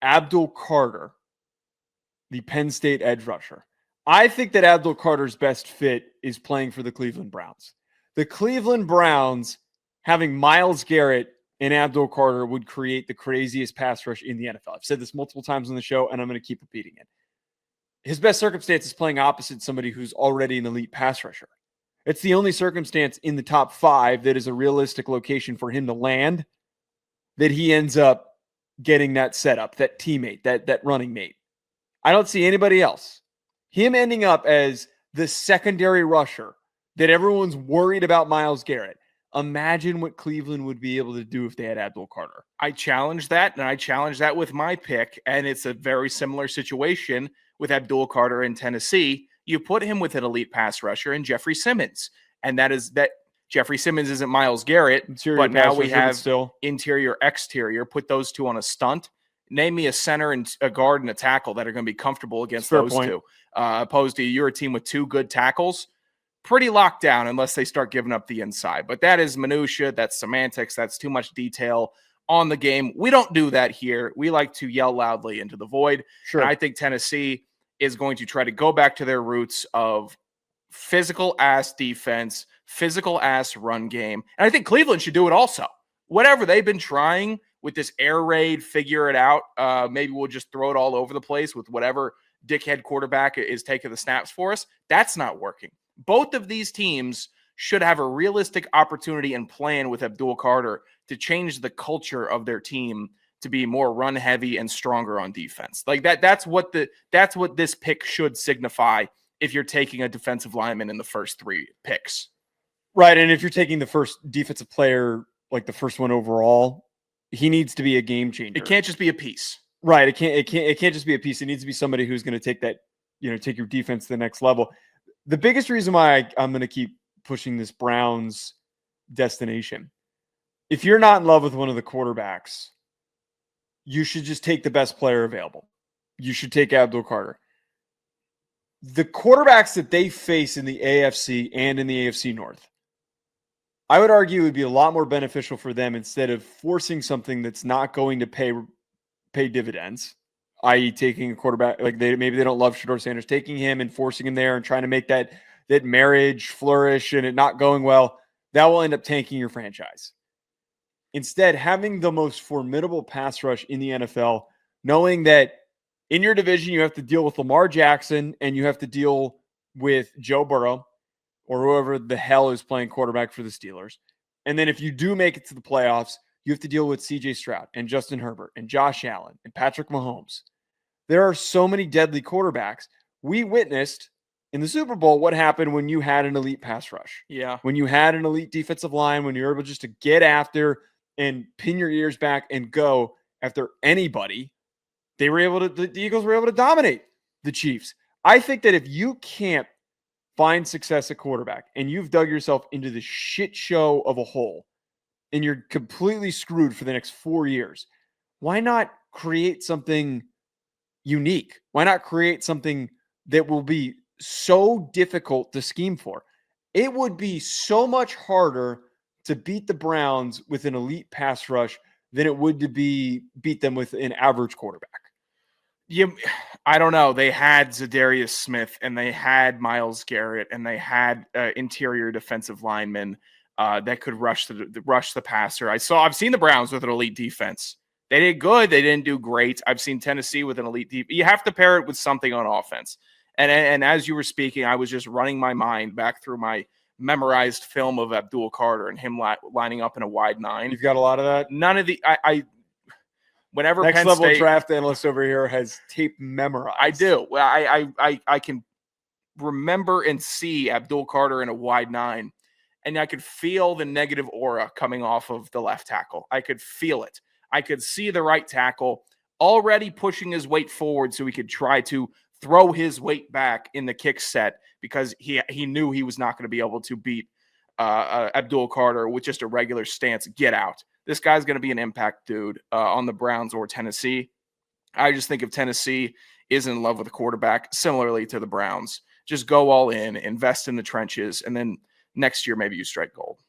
Abdul Carter, the Penn State edge rusher. I think that Abdul Carter's best fit is playing for the Cleveland Browns. The Cleveland Browns having Myles Garrett and Abdul Carter would create the craziest pass rush in the NFL. I've said this multiple times on the show, and I'm going to keep repeating it. His best circumstance is playing opposite somebody who's already an elite pass rusher. It's the only circumstance in the top 5 that is a realistic location for him to land, that he ends up getting that setup, that teammate, that running mate. I don't see anybody else. Him ending up as the secondary rusher that everyone's worried about Myles Garrett. Imagine what Cleveland would be able to do if they had Abdul Carter. I challenge that, and I challenge that with my pick, and it's a very similar situation with Abdul Carter in Tennessee. You put him with an elite pass rusher and Jeffery Simmons, and that Jeffery Simmons isn't Myles Garrett, but now we have still interior, exterior. Put those two on a stunt. Name me a center and a guard and a tackle that are going to be comfortable against those two. Opposed to you're a team with 2 good tackles, pretty locked down unless they start giving up the inside. But that is minutia. That's semantics. That's too much detail on the game. We don't do that here. We like to yell loudly into the void. Sure. And I think Tennessee is going to try to go back to their roots of physical ass defense, physical ass run game. And I think Cleveland should do it also. Whatever they've been trying with this air raid, figure it out. Maybe we'll just throw it all over the place with whatever dickhead quarterback is taking the snaps for us. That's not working. Both of these teams should have a realistic opportunity and plan with Abdul Carter to change the culture of their team to be more run heavy and stronger on defense. Like that's what this pick should signify if you're taking a defensive lineman in the first 3 picks. Right. And if you're taking the first defensive player, like the first one overall, he needs to be a game changer. It can't just be a piece. Right. It can't just be a piece. It needs to be somebody who's going to take that, take your defense to the next level. The biggest reason why I'm going to keep pushing this Browns destination, if you're not in love with one of the quarterbacks, you should just take the best player available. You should take Abdul Carter. The quarterbacks that they face in the AFC and in the AFC North, I would argue it would be a lot more beneficial for them instead of forcing something that's not going to pay dividends, i.e. taking a quarterback, like maybe they don't love Shedeur Sanders, taking him and forcing him there and trying to make that marriage flourish and it not going well. That will end up tanking your franchise. Instead, having the most formidable pass rush in the NFL, knowing that in your division you have to deal with Lamar Jackson and you have to deal with Joe Burrow or whoever the hell is playing quarterback for the Steelers. And then if you do make it to the playoffs, you have to deal with CJ Stroud and Justin Herbert and Josh Allen and Patrick Mahomes. There are so many deadly quarterbacks. We witnessed in the Super Bowl what happened when you had an elite pass rush. Yeah. When you had an elite defensive line, when you were able just to get after and pin your ears back and go after anybody, the Eagles were able to dominate the Chiefs. I think that if you can't find success at quarterback and you've dug yourself into the shit show of a hole and you're completely screwed for the next 4 years, why not create something unique? Why not create something that will be so difficult to scheme for? It would be so much harder to beat the Browns with an elite pass rush than it would to beat them with an average quarterback. I don't know. They had Zadarius Smith and they had Myles Garrett and they had interior defensive linemen that could rush the passer. I've seen the Browns with an elite defense. They did good. They didn't do great. I've seen Tennessee with an elite defense. You have to pair it with something on offense. And as you were speaking, I was just running my mind back through my memorized film of Abdul Carter and him lining up in a wide 9. You've got a lot of that? None of the whenever next Penn level State, draft analyst over here has tape memorized. I do. Well, I can remember and see Abdul Carter in a wide 9, and I could feel the negative aura coming off of the left tackle. I could feel it. I could see the right tackle already pushing his weight forward so he could try to throw his weight back in the kick set because he knew he was not going to be able to beat Abdul Carter with just a regular stance. Get out. This guy's going to be an impact dude on the Browns or Tennessee. I just think if Tennessee is in love with a quarterback, similarly to the Browns, just go all in, invest in the trenches, and then next year maybe you strike gold.